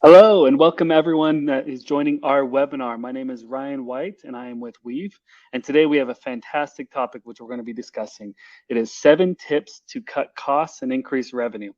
Hello and welcome everyone that is joining our webinar. My name is Ryan White and I am with Weave. And today we have a fantastic topic which we're going to be discussing. It is 7 tips to cut costs and increase revenue.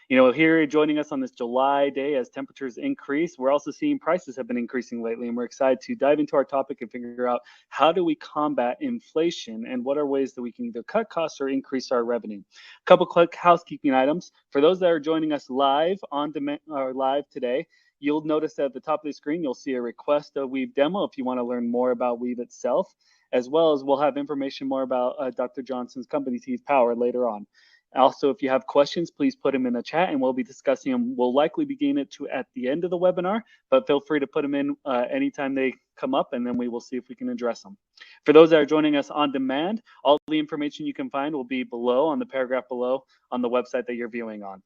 Here joining us on this July day as temperatures increase, we're also seeing prices have been increasing lately, and we're excited to dive into our topic and figure out how do we combat inflation and what are ways that we can either cut costs or increase our revenue. A couple quick housekeeping items. For those that are joining us live on demand or live today, you'll notice that at the top of the screen, you'll see a request a Weave demo if you want to learn more about Weave itself, as well as we'll have information more about Dr. Johnson's company, Teeth Power, later on. Also, if you have questions, please put them in the chat and we'll be discussing them. We'll likely begin it at the end of the webinar, but feel free to put them in anytime they come up and then we will see if we can address them. For those that are joining us on demand, all the information you can find will be below on the paragraph below on the website that you're viewing on.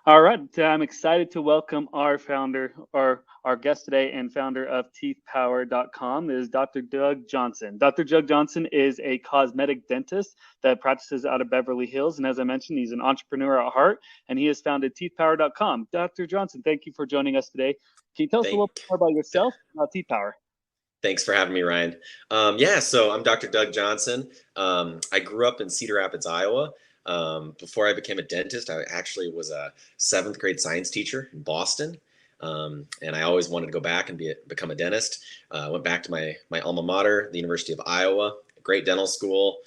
All right, I'm excited to welcome our founder, or our guest today and founder of teethpower.com is Dr. Doug Johnson. Dr. Doug Johnson is a cosmetic dentist that practices out of Beverly Hills. And as I mentioned, he's an entrepreneur at heart and he has founded teethpower.com. Dr. Johnson, thank you for joining us today. Can you tell us a little bit more about yourself and about Teeth Power? Thanks for having me, Ryan. So I'm Dr. Doug Johnson. I grew up in Cedar Rapids, Iowa. Before I became a dentist, I actually was a 7th grade science teacher in Boston. And I always wanted to go back and become a dentist. Went back to my alma mater, the University of Iowa, a great dental school.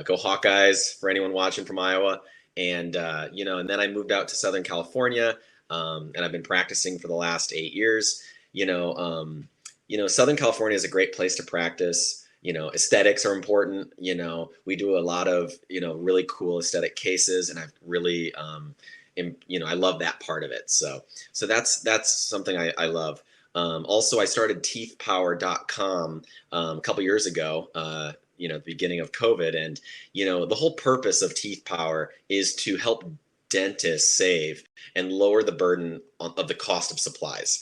Go Hawkeyes for anyone watching from Iowa. And then I moved out to Southern California, and I've been practicing for the last 8 years. Southern California is a great place to practice. Aesthetics are important. We do a lot of, really cool aesthetic cases, and I've really, I love that part of it. So that's something I love. Also, I started teethpower.com a couple years ago, the beginning of COVID. And, the whole purpose of Teeth Power is to help dentists save and lower the burden of the cost of supplies.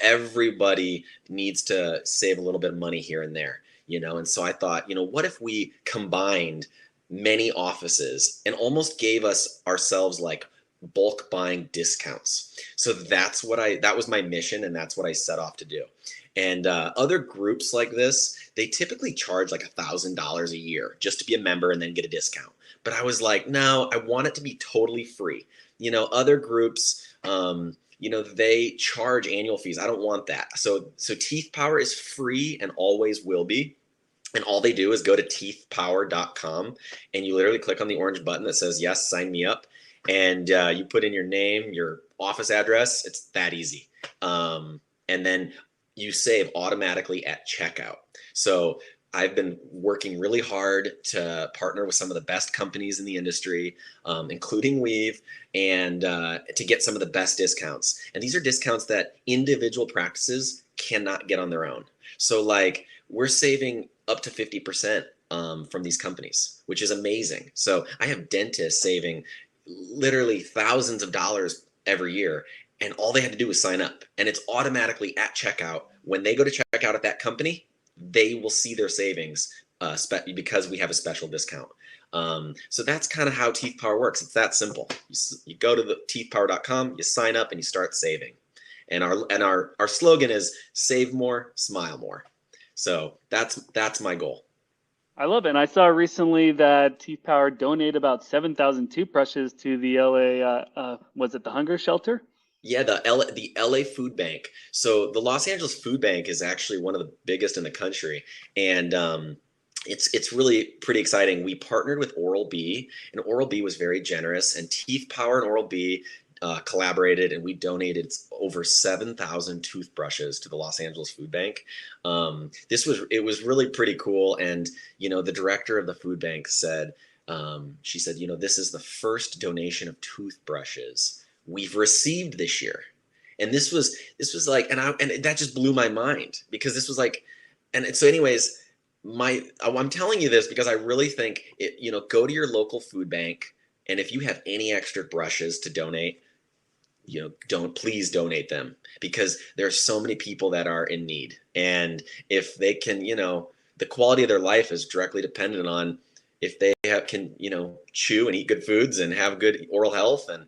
Everybody needs to save a little bit of money here and there, and so I thought, what if we combined many offices and almost gave ourselves like bulk buying discounts. So that was my mission, and that's what I set off to do. And other groups like this, they typically charge like $1,000 a year just to be a member and then get a discount. But I was like, no, I want it to be totally free. Other groups, they charge annual fees. I don't want that. So Teeth Power is free and always will be. And all they do is go to teethpower.com and you literally click on the orange button that says, yes, sign me up. And you put in your name, your office address. It's that easy. And then you save automatically at checkout. So I've been working really hard to partner with some of the best companies in the industry, including Weave, and to get some of the best discounts. And these are discounts that individual practices cannot get on their own. So like we're saving up to 50% from these companies, which is amazing. So I have dentists saving literally thousands of dollars every year, and all they had to do was sign up, and it's automatically at checkout. When they go to check out at that company, they will see their savings because we have a special discount. So that's kind of how Teeth Power works. It's that simple. You go to the teethpower.com, you sign up, and you start saving. And our slogan is save more, smile more. So that's my goal. I love it. And I saw recently that Teeth Power donated about 7,000 toothbrushes to the LA, was it the hunger shelter? Yeah, the LA Food Bank. So the Los Angeles Food Bank is actually one of the biggest in the country, and it's really pretty exciting. We partnered with Oral-B, and Oral-B was very generous, and Teeth Power and Oral-B collaborated, and we donated over 7,000 toothbrushes to the Los Angeles Food Bank. It was really pretty cool, and the director of the food bank said, she said, this is the first donation of toothbrushes we've received this year. And this was like, and that just blew my mind, because this was like, and so anyways, I'm telling you this because I really think go to your local food bank, and if you have any extra brushes to donate, please donate them, because there are so many people that are in need. And if they can, the quality of their life is directly dependent on if they can chew and eat good foods and have good oral health. And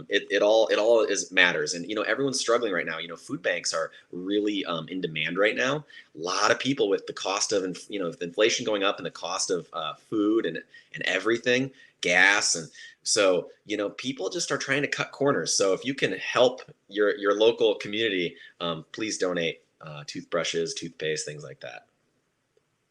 It all is matters. And everyone's struggling right now. Food banks are really in demand right now. A lot of people, with the cost of the inflation going up and the cost of food and everything, gas, and so people just are trying to cut corners. So if you can help your local community, please donate toothbrushes, toothpaste, things like that.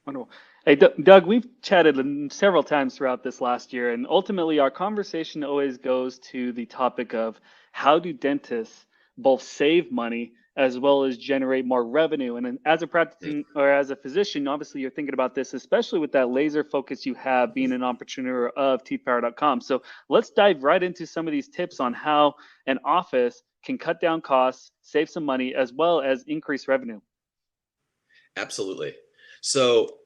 Wonderful. Hey, Doug, we've chatted several times throughout this last year, and ultimately our conversation always goes to the topic of how do dentists both save money as well as generate more revenue. And then as a Mm. practicing or as a physician, obviously you're thinking about this, especially with that laser focus you have being an entrepreneur of teethpower.com. So let's dive right into some of these tips on how an office can cut down costs, save some money, as well as increase revenue. Absolutely. So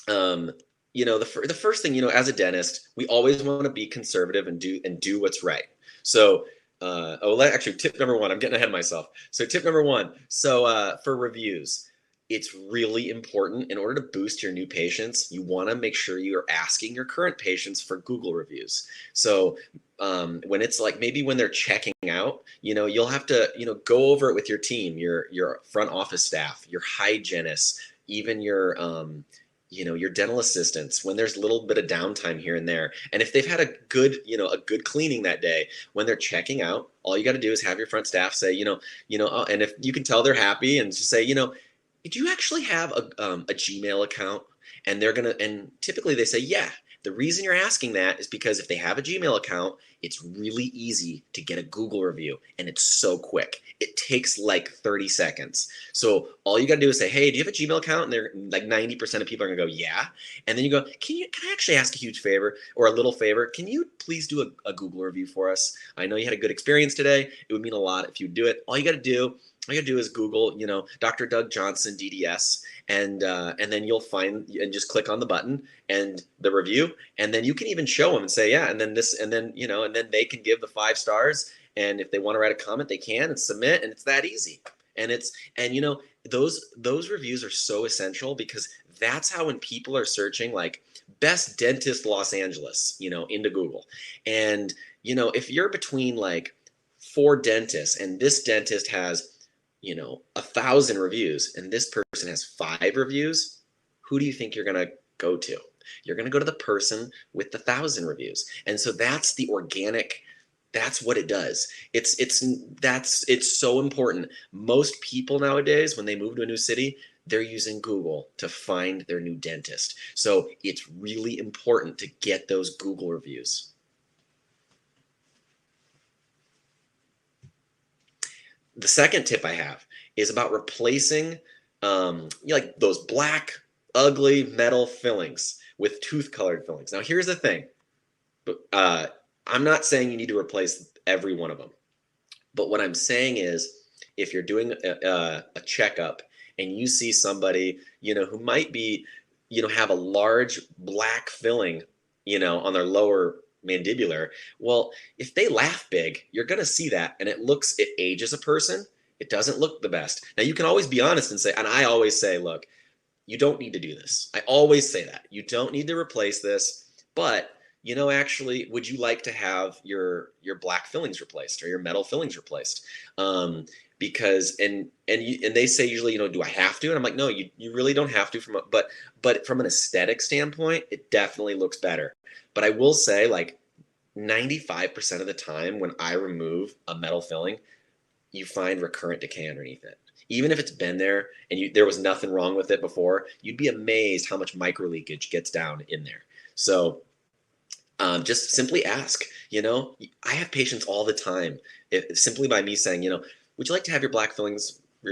the first thing, as a dentist, we always want to be conservative and do what's right. So actually, tip number one, I'm getting ahead of myself. So tip number one, so for reviews, it's really important. In order to boost your new patients, you want to make sure you're asking your current patients for Google reviews. So when it's like, maybe when they're checking out, you'll have to go over it with your team, your front office staff, your hygienists, even your dental assistants, when there's a little bit of downtime here and there. And if they've had a good cleaning that day, when they're checking out, all you got to do is have your front staff say, oh, and if you can tell they're happy, and just say, do you actually have a Gmail account? And typically they say, yeah. The reason you're asking that is because if they have a Gmail account, it's really easy to get a Google review, and it's so quick. It takes like 30 seconds. So all you got to do is say, hey, do you have a Gmail account? And they're like 90% of people are going to go, yeah. And then you go, can I actually ask a huge favor or a little favor? Can you please do a Google review for us? I know you had a good experience today. It would mean a lot if you do it. All you got to do is Google, Dr. Doug Johnson, DDS, and then you'll find, and just click on the button and the review, and then you can even show them and say, yeah, and then this, and then and then they can give the 5 stars, and if they want to write a comment, they can, and submit, and it's that easy. And those reviews are so essential, because that's how, when people are searching like best dentist Los Angeles, into Google, and if you're between like 4 dentists, and this dentist has 1,000 reviews, and this person has 5 reviews, who do you think you're going to go to? You're going to go to the person with the 1,000 reviews. And so that's the organic, that's what it does. It's so important. Most people nowadays, when they move to a new city, they're using Google to find their new dentist. So it's really important to get those Google reviews. The second tip I have is about replacing like those black, ugly metal fillings with tooth-colored fillings. Now, here's the thing. I'm not saying you need to replace every one of them. But what I'm saying is, if you're doing a checkup and you see somebody, who might be, have a large black filling, on their lower mandibular, well, if they laugh big, you're going to see that, and it ages a person. It doesn't look the best. Now, you can always be honest and say, and I always say, look, you don't need to do this. I always say that. You don't need to replace this, but actually, would you like to have your black fillings replaced or your metal fillings replaced? Because and they say usually, do I have to? And I'm like, no, you really don't have to. But from an aesthetic standpoint, it definitely looks better. But I will say, like 95% of the time when I remove a metal filling, you find recurrent decay underneath it. Even if it's been there and there was nothing wrong with it before, you'd be amazed how much micro leakage gets down in there. So just simply ask. I have patients all the time, simply by me saying, would you like to have your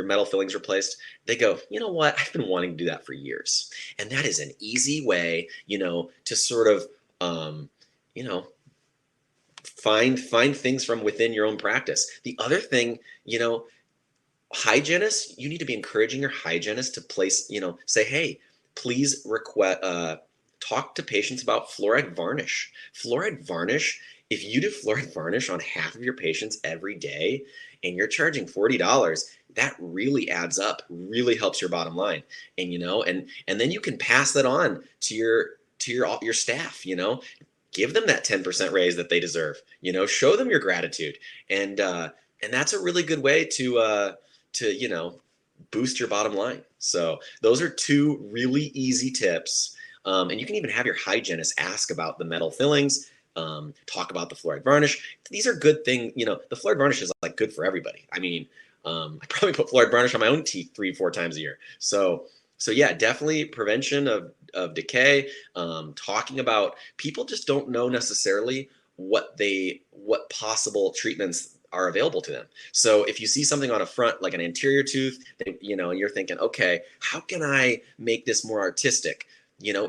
metal fillings replaced? They go, you know what? I've been wanting to do that for years. And that is an easy way, to sort of, find things from within your own practice. The other thing, hygienists, you need to be encouraging your hygienist to place, say, hey, please talk to patients about fluoride varnish. Fluoride varnish, if you do fluoride varnish on half of your patients every day and you're charging $40, that really adds up, really helps your bottom line. And and then you can pass that on to your staff, give them that 10% raise that they deserve. Show them your gratitude. And that's a really good way to boost your bottom line. So those are two really easy tips. And you can even have your hygienist ask about the metal fillings, talk about the fluoride varnish. These are good things. The fluoride varnish is like good for everybody. I mean, I probably put fluoride varnish on my own teeth 3-4 times a year. So yeah, definitely prevention of decay. Talking about, people just don't know necessarily what possible treatments are available to them. So if you see something on a front, like an anterior tooth, and you're thinking, okay, how can I make this more artistic?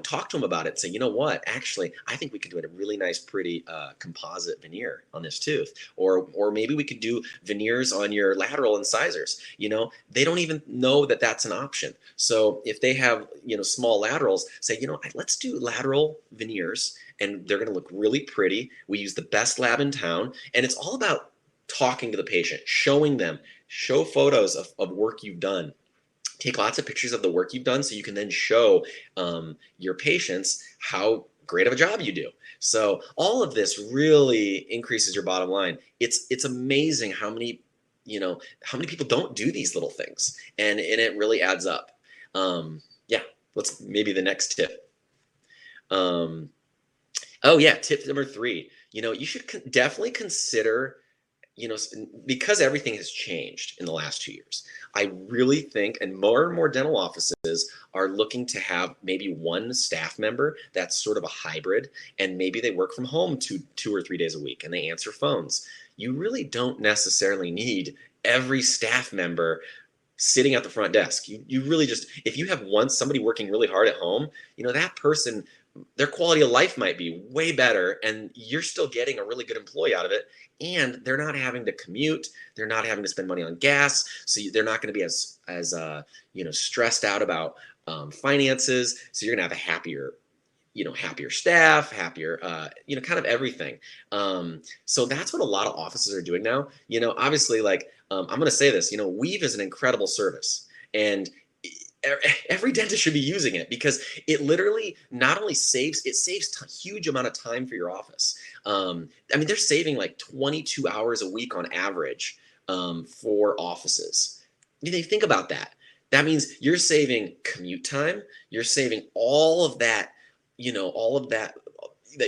Talk to them about it. Say, you know what? Actually, I think we could do a really nice, pretty composite veneer on this tooth, or maybe we could do veneers on your lateral incisors. They don't even know that that's an option. So if they have small laterals, say, let's do lateral veneers, and they're going to look really pretty. We use the best lab in town, and it's all about talking to the patient, show photos of work you've done. Take lots of pictures of the work you've done so you can then show your patients how great of a job you do. So all of this really increases your bottom line. It's amazing how many people don't do these little things, and it really adds up. Yeah, let's maybe the next tip. Oh yeah, tip number 3. You should definitely consider, because everything has changed in the last 2 years, I really think, and more dental offices are looking to have maybe one staff member that's sort of a hybrid, and maybe they work from home 2 or 3 days a week, and they answer phones. You really don't necessarily need every staff member sitting at the front desk. You really just, if you have somebody working really hard at home, that person, their quality of life might be way better, and you're still getting a really good employee out of it, and they're not having to commute, they're not having to spend money on gas, so they're not going to be as stressed out about finances. So you're going to have a happier staff, happier, kind of everything. So that's what a lot of offices are doing now. Obviously, like, I'm going to say this, Weave is an incredible service, and every dentist should be using it, because it literally not only saves a huge amount of time for your office. They're saving like 22 hours a week on average for offices. Think about that. That means you're saving commute time. You're saving all of that,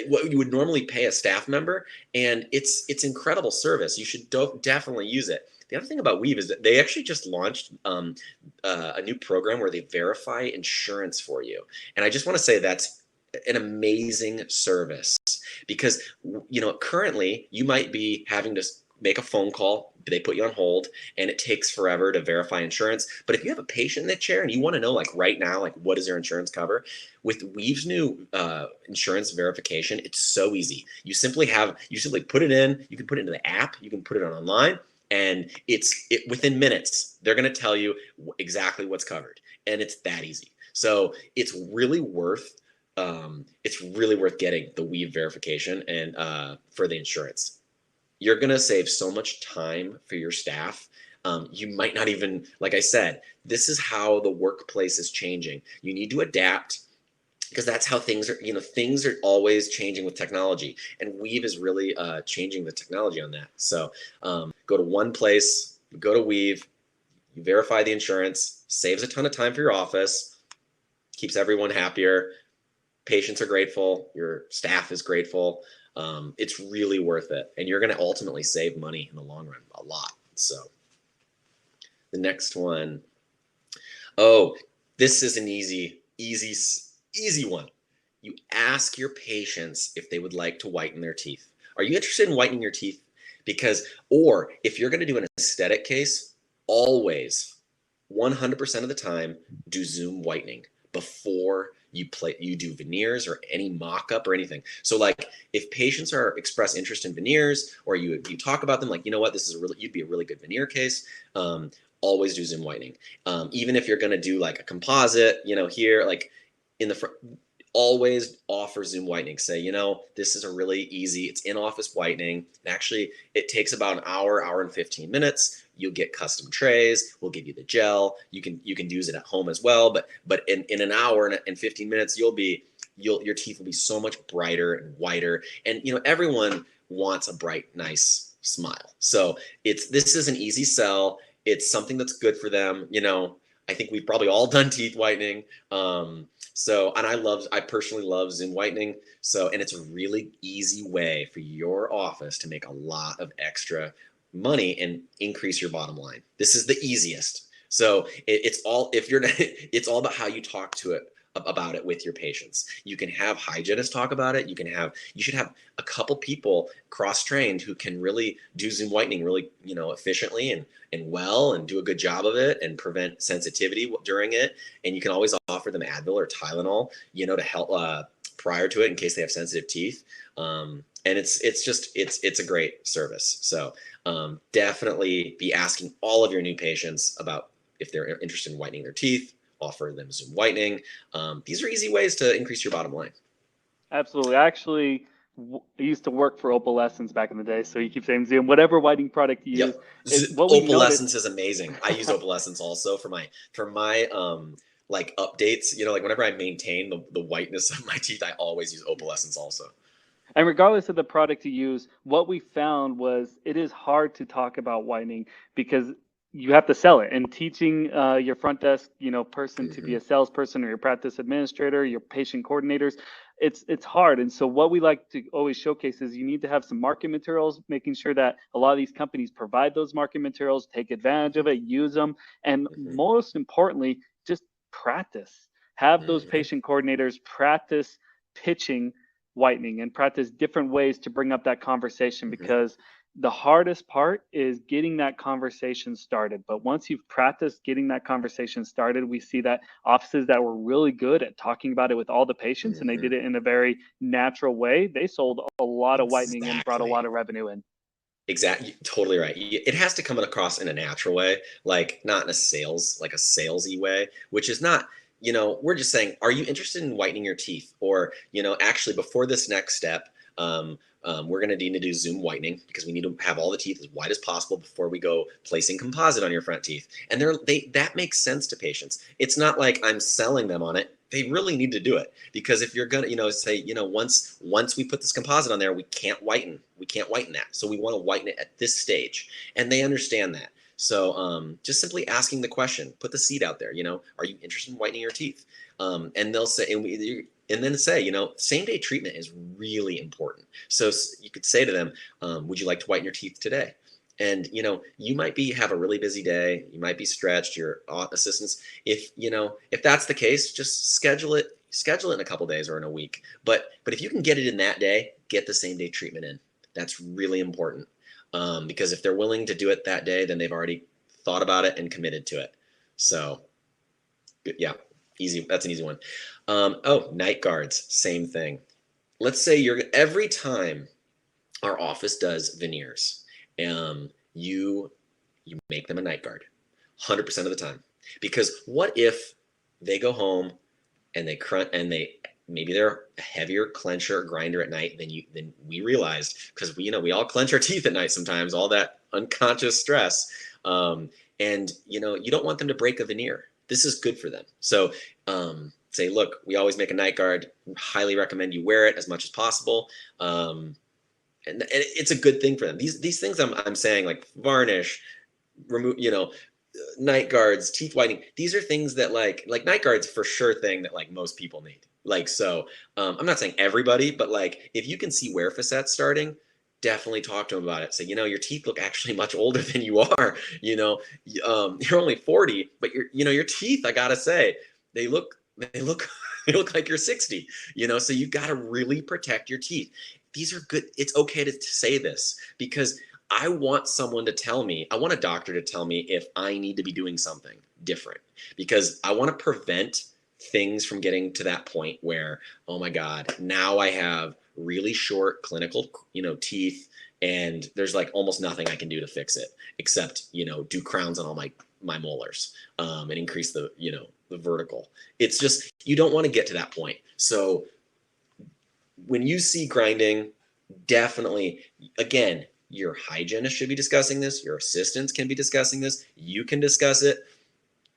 what you would normally pay a staff member, and it's incredible service. You should definitely use it. The other thing about Weave is that they actually just launched a new program where they verify insurance for you. And I just want to say that's an amazing service, because, currently you might be having to make a phone call, they put you on hold, and it takes forever to verify insurance. But if you have a patient in the chair and you want to know, like right now, like what does their insurance cover, with Weave's new insurance verification, it's so easy. You simply put it in, you can put it into the app, you can put it on online, and within minutes, they're going to tell you exactly what's covered, and it's that easy. So it's really worth getting the Weave verification and for the insurance. You're going to save so much time for your staff. You might not even, like I said, this is how the workplace is changing. You need to adapt, because that's how things are. Things are always changing with technology, and Weave is really changing the technology on that. So go to one place, go to Weave, you verify the insurance, saves a ton of time for your office, keeps everyone happier, patients are grateful, your staff is grateful. It's really worth it, and you're going to ultimately save money in the long run, a lot. So the next one, this is an easy one. You ask your patients if they would like to whiten their teeth. Are you interested in whitening your teeth? Or if you're going to do an aesthetic case, always 100% of the time do Zoom whitening before you do veneers or any mock-up or anything. So like, if patients express interest in veneers, or you talk about them, like, this is you'd be a really good veneer case, always do Zoom whitening. Even if you're going to do like a composite, here, like in the front, always offer Zoom whitening. Say, this is a really easy, it's in-office whitening. And actually, it takes about an hour and 15 minutes. You'll get custom trays. We'll give you the gel. You can use it at home as well. But in an hour and 15 minutes, you'll be your teeth will be so much brighter and whiter. And everyone wants a bright, nice smile. So this is an easy sell. It's something that's good for them. I think we've probably all done teeth whitening. And I personally love Zoom whitening. So, and it's a really easy way for your office to make a lot of extra money and increase your bottom line. This is the easiest. So it's all, if you're, it's all about how you talk to it about it with your patients. You can have hygienists talk about it. You should have a couple people cross-trained who can really do Zoom whitening really, efficiently and well, and do a good job of it and prevent sensitivity during it. And you can always offer them Advil or Tylenol, to help prior to it in case they have sensitive teeth. And it's a great service. So definitely be asking all of your new patients about if they're interested in whitening their teeth. Offer them Zoom whitening. These are easy ways to increase your bottom line. Absolutely. I actually used to work for Opalescence back in the day. So you keep saying Zoom, whatever whitening product you use. Opalescence is amazing. I use Opalescence also for my like updates. Like whenever I maintain the whiteness of my teeth, I always use Opalescence also. And regardless of the product you use, what we found was it is hard to talk about whitening because you have to sell it. And teaching your front desk, person to be a salesperson, or your practice administrator, your patient coordinators, it's hard. And so what we like to always showcase is you need to have some market materials, making sure that a lot of these companies provide those market materials, take advantage of it, use them, and most importantly, just practice. Have those patient coordinators practice pitching whitening and practice different ways to bring up that conversation, because the hardest part is getting that conversation started. But once you've practiced getting that conversation started, we see that offices that were really good at talking about it with all the patients and they did it in a very natural way, they sold a lot of whitening and brought a lot of revenue in. Exactly. Totally right. It has to come across in a natural way, like not in a salesy way, which is not, we're just saying, are you interested in whitening your teeth? Or, actually before this next step, we're going to need to do Zoom whitening because we need to have all the teeth as white as possible before we go placing composite on your front teeth. And that makes sense to patients. It's not like I'm selling them on it. They really need to do it, because if you're going to, say, once we put this composite on there, we can't whiten that. So we want to whiten it at this stage. And they understand that. So just simply asking the question, put the seed out there, are you interested in whitening your teeth? And they'll say, and then say, same day treatment is really important. So you could say to them, would you like to whiten your teeth today? And, you might have a really busy day. You might be stretched, your assistants. If that's the case, just schedule it in a couple days or in a week. But if you can get it in that day, get the same day treatment in. That's really important. Because if they're willing to do it that day, then they've already thought about it and committed to it. So yeah, easy. That's an easy one. Night guards, same thing. Let's say every time our office does veneers, you make them a night guard 100% of the time. Because what if they go home and maybe they're a heavier clencher or grinder at night than we realized, because we all clench our teeth at night sometimes, all that unconscious stress. And you don't want them to break a veneer. This is good for them. So say, look, we always make a night guard. Highly recommend you wear it as much as possible. And it's a good thing for them. These things I'm saying, like varnish, remove, night guards, teeth whitening. These are things that like night guards for sure thing that like most people need. I'm not saying everybody, but like if you can see wear facets starting, definitely talk to them about it. Say, your teeth look actually much older than you are. You're only 40, but your teeth, I gotta say, they look like you're 60. So you gotta really protect your teeth. These are good. It's okay to say this, because I want a doctor to tell me if I need to be doing something different, because I want to prevent things from getting to that point where, oh my God, now I have really short clinical, teeth, and there's like almost nothing I can do to fix it except, do crowns on all my molars, and increase the vertical. It's just, you don't want to get to that point. So when you see grinding, definitely, again, your hygienist should be discussing this. Your assistants can be discussing this. You can discuss it.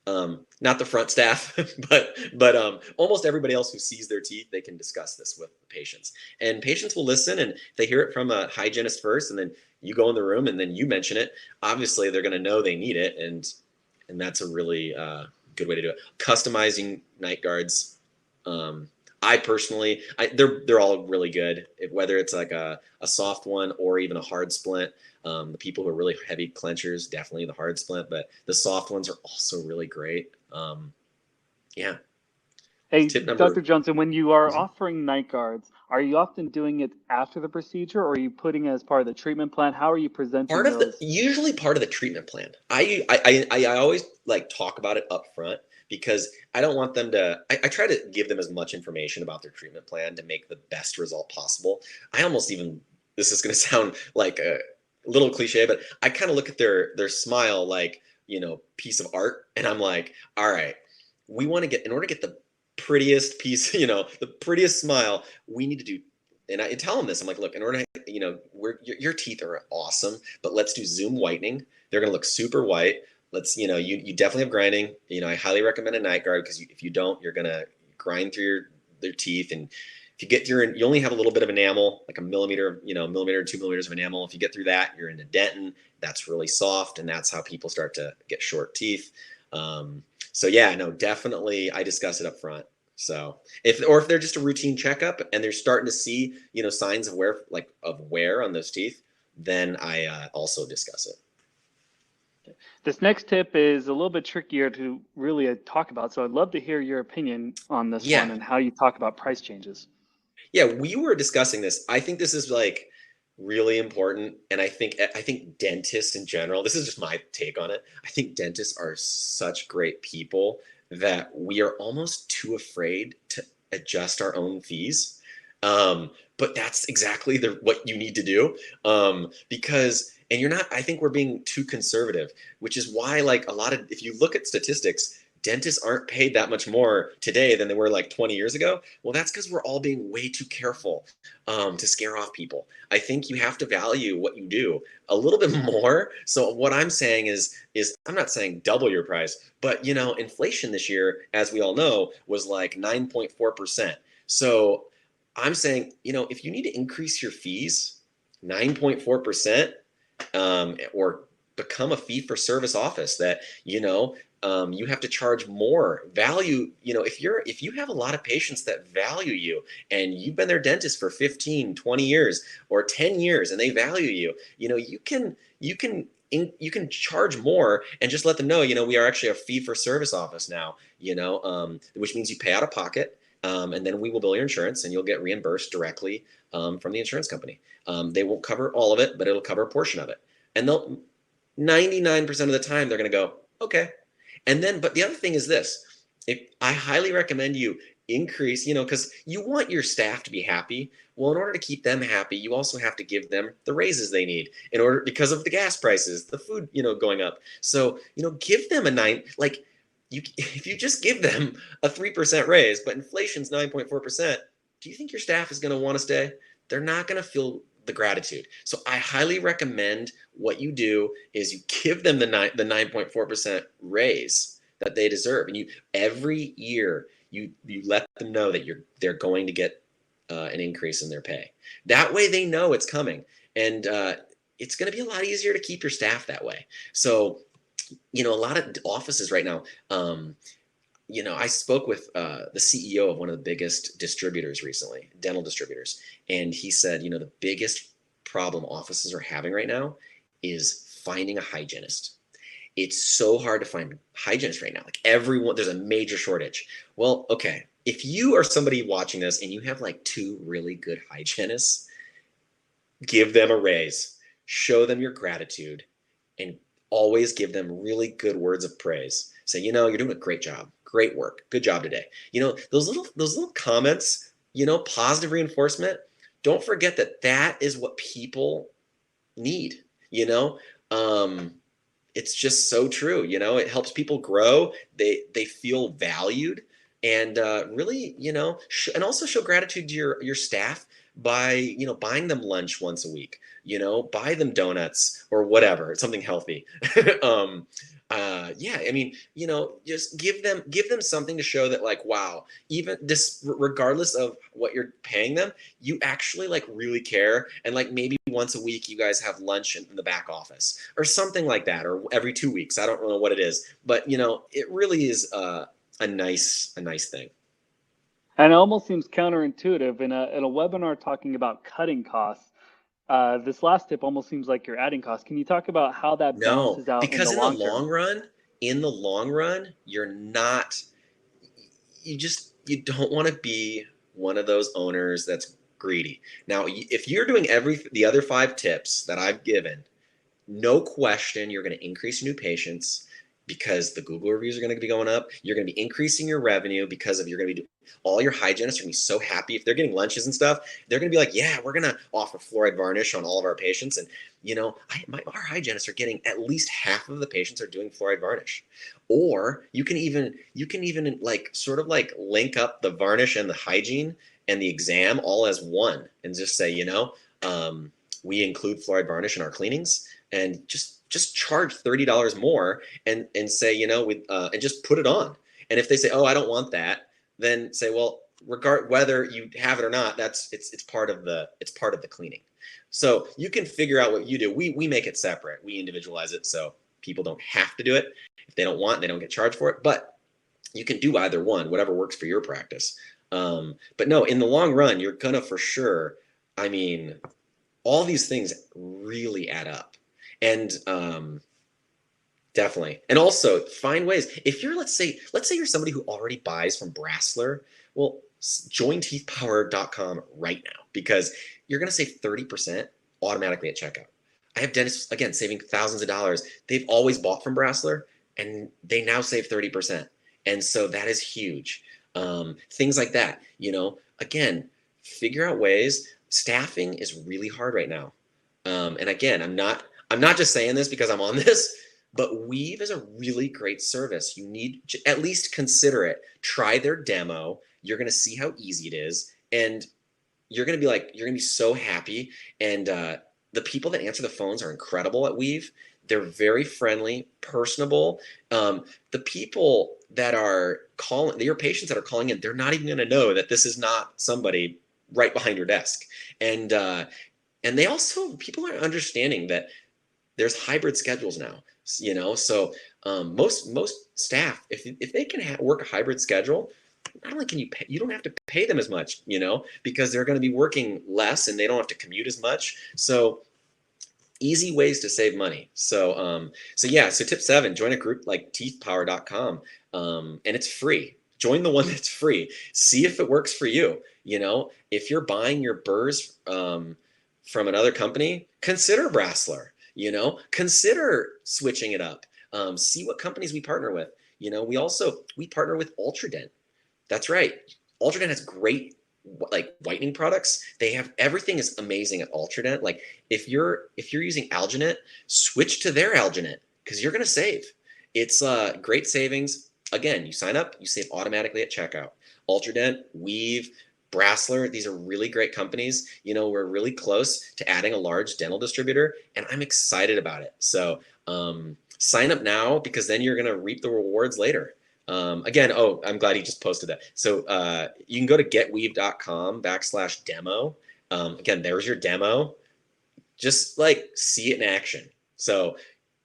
Not the front staff, but almost everybody else who sees their teeth, they can discuss this with the patients, and patients will listen, and they hear it from a hygienist first, and then you go in the room and then you mention it. Obviously, they're going to know they need it, and that's a really good way to do it. Customizing night guards. Um, I personally, they're all really good. Whether it's like a soft one or even a hard splint. The people who are really heavy clenchers, definitely the hard splint, but the soft ones are also really great. Yeah. Hey, Tip Dr. number. Johnson, when you are Mhm. offering night guards, are you often doing it after the procedure or are you putting it as part of the treatment plan? How are you presenting Part of the those? usually part of the treatment plan. I always like talk about it up front because I don't want them to. I try to give them as much information about their treatment plan to make the best result possible. I almost even, this is going to sound like a little cliche, but I kind of look at their smile like, piece of art, and I'm like, all right, we want to get, in order to get the prettiest piece, the prettiest smile, we need to do. And I tell them this. I'm like, look, in order to, your teeth are awesome, but let's do Zoom whitening. They're going to look super white. Let's, you definitely have grinding. I highly recommend a night guard because if you don't, you're going to grind through their teeth. And if you get through, you only have a little bit of enamel, like a millimeter, millimeter, 2 millimeters of enamel. If you get through that, you're into dentin. That's really soft. And that's how people start to get short teeth. So yeah, no, definitely I discuss it up front. So if they're just a routine checkup and they're starting to see, signs of wear on those teeth, then I also discuss it. This next tip is a little bit trickier to really talk about. So I'd love to hear your opinion on this one Yeah. and how you talk about price changes. Yeah, we were discussing this. I think this is like really important, and I think dentists in general, this is just my take on it. I think dentists are such great people that we are almost too afraid to adjust our own fees. But that's exactly what you need to do. Because and you're not, I think we're being too conservative, which is why, like, if you look at statistics, dentists aren't paid that much more today than they were like 20 years ago. Well, that's because we're all being way too careful to scare off people. I think you have to value what you do a little bit more. So what I'm saying is I'm not saying double your price, but inflation this year, as we all know, was like 9.4%. So I'm saying, if you need to increase your fees 9.4%, or become a fee for service office that, you have to charge more value. If you have a lot of patients that value you and you've been their dentist for 15, 20 years or 10 years and they value you, you can charge more and just let them know, we are actually a fee for service office now, which means you pay out of pocket. And then we will bill your insurance and you'll get reimbursed directly from the insurance company. They won't cover all of it, but it'll cover a portion of it. And they'll 99% of the time they're going to go, okay. And then, but the other thing is this: if I highly recommend you increase, because you want your staff to be happy. Well, in order to keep them happy, you also have to give them the raises they need because of the gas prices, the food, going up. So, give them a nine, like if you just give them a 3% raise, but inflation's 9.4%, do you think your staff is going to want to stay? They're not going to feel the gratitude. So I highly recommend what you do is you give them the 9.4% raise that they deserve, and you every year you let them know that they're going to get an increase in their pay. That way they know it's coming, and it's going to be a lot easier to keep your staff that way. So a lot of offices right now. I spoke with the CEO of one of the biggest distributors recently, dental distributors, and he said, the biggest problem offices are having right now is finding a hygienist. It's so hard to find hygienists right now. Like everyone, there's a major shortage. Well, okay, if you are somebody watching this and you have like two really good hygienists, give them a raise, show them your gratitude, and always give them really good words of praise. Say, you're doing a great job, great work, good job today. Those little comments, positive reinforcement. Don't forget that is what people need. You know, um, it's just so true. It helps people grow. They feel valued, and really, and also show gratitude to your staff by buying them lunch once a week. Buy them donuts or whatever, something healthy. um, Yeah, I mean, just give them something to show that, like, wow, even this, regardless of what you're paying them, you actually like really care, and like maybe once a week you guys have lunch in the back office or something like that, or every 2 weeks. I don't know what it is, but it really is a nice thing. And it almost seems counterintuitive in a webinar talking about cutting costs. This last tip almost seems like you're adding costs. Can you talk about how that No, balances out in because the long term? in the long run, you're not you don't want to be one of those owners that's greedy. Now, if you're doing every the other 5 tips that I've given, no question you're going to increase new patients because the Google reviews are going to be going up. You're going to be increasing your revenue because of you're going to be all your hygienists are going to be so happy if they're getting lunches and stuff. They're going to be like, yeah, we're going to offer fluoride varnish on all of our patients, and our hygienists are getting at least half of the patients are doing fluoride varnish. Or you can even like sort of like link up the varnish and the hygiene and the exam all as one, and just say, we include fluoride varnish in our cleanings, and just charge $30 more, and say, and just put it on. And if they say, oh, I don't want that, then say, well, regard whether you have it or not, it's part of the cleaning. So you can figure out what you do. We make it separate. We individualize it so people don't have to do it. If they don't want, they don't get charged for it. But you can do either one, whatever works for your practice. But no, in the long run, you're gonna for sure. I mean, all these things really add up, and definitely. And also find ways. If you're, let's say you're somebody who already buys from Brasseler, well, join teethpower.com right now, because you're going to save 30% automatically at checkout. I have dentists, again, saving thousands of dollars. They've always bought from Brasseler, and they now save 30%. And so that is huge. Things like that, again, figure out ways. Staffing is really hard right now. And again, I'm not just saying this because I'm on this, but Weave is a really great service. You need to at least consider it. Try their demo. You're going to see how easy it is, and you're going to be so happy. And the people that answer the phones are incredible at Weave. They're very friendly, personable. The people that are calling, your patients that are calling in, they're not even going to know that this is not somebody right behind your desk. And they also, people are understanding that there's hybrid schedules now, so most staff, if they can work a hybrid schedule, not only can you don't have to pay them as much, because they're going to be working less and they don't have to commute as much. So easy ways to save money. So yeah, so tip 7, join a group like teethpower.com, and it's free. Join the one that's free. See if it works for you. If you're buying your burrs from another company, consider Brasseler. Consider switching it up. See what companies we partner with. We partner with Ultradent. That's right. Ultradent has great like whitening products. They have everything is amazing at Ultradent. Like if you're using Alginate, switch to their Alginate because you're gonna save. It's great savings. Again, you sign up, you save automatically at checkout. Ultradent, Weave, Brasseler, these are really great companies. We're really close to adding a large dental distributor, and I'm excited about it. So sign up now, because then you're gonna reap the rewards later. Again, I'm glad he just posted that. So you can go to getweave.com/demo. Again, there's your demo. Just like see it in action. So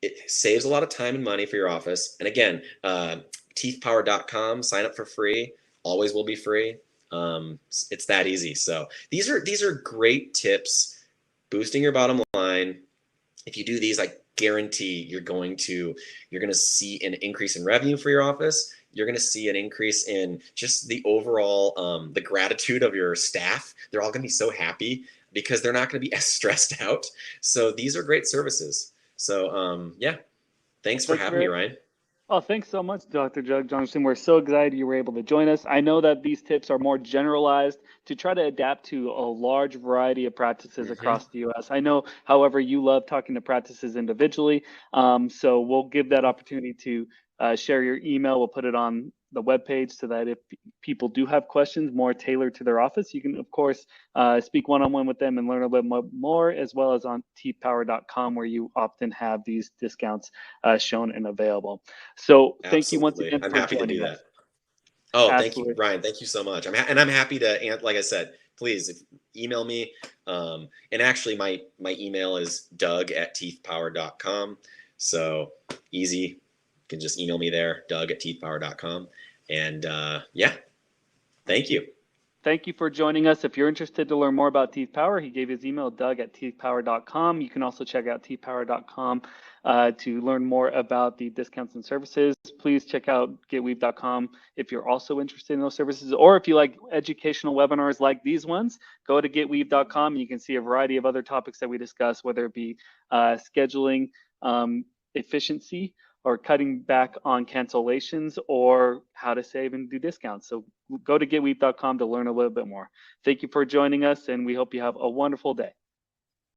it saves a lot of time and money for your office. And again, teethpower.com, sign up for free. Always will be free. It's that easy. So these are great tips, boosting your bottom line. If you do these, I guarantee you're going to see an increase in revenue for your office. You're going to see an increase in just the overall the gratitude of your staff. They're all going to be so happy because they're not going to be as stressed out. So these are great services. So yeah, thanks for Thank you having me, very Ryan. Oh, thanks so much, Dr. Jug Johnson. We're so excited you were able to join us. I know that these tips are more generalized to try to adapt to a large variety of practices Mm-hmm. across the U.S. I know, however, you love talking to practices individually, so we'll give that opportunity to share your email. We'll put it on the webpage so that if people do have questions more tailored to their office, you can, of course, speak one-on-one with them and learn a little bit more, as well as on teethpower.com, where you often have these discounts shown and available. So thank you once Absolutely. again I'm for happy to do joining that. us. Oh, thank you, Absolutely. Ryan. Thank you so much. And I'm happy to, like I said, please email me. And actually, my email is doug@teethpower.com. So easy. You can just email me there, doug@teethpower.com. And yeah, thank you. Thank you for joining us. If you're interested to learn more about Teeth Power, he gave his email, doug@teethpower.com. You can also check out teethpower.com to learn more about the discounts and services. Please check out getweave.com if you're also interested in those services, or if you like educational webinars like these ones, go to getweave.com and you can see a variety of other topics that we discuss, whether it be scheduling, efficiency, or cutting back on cancellations, or how to save and do discounts. So go to getweave.com to learn a little bit more. Thank you for joining us, and we hope you have a wonderful day.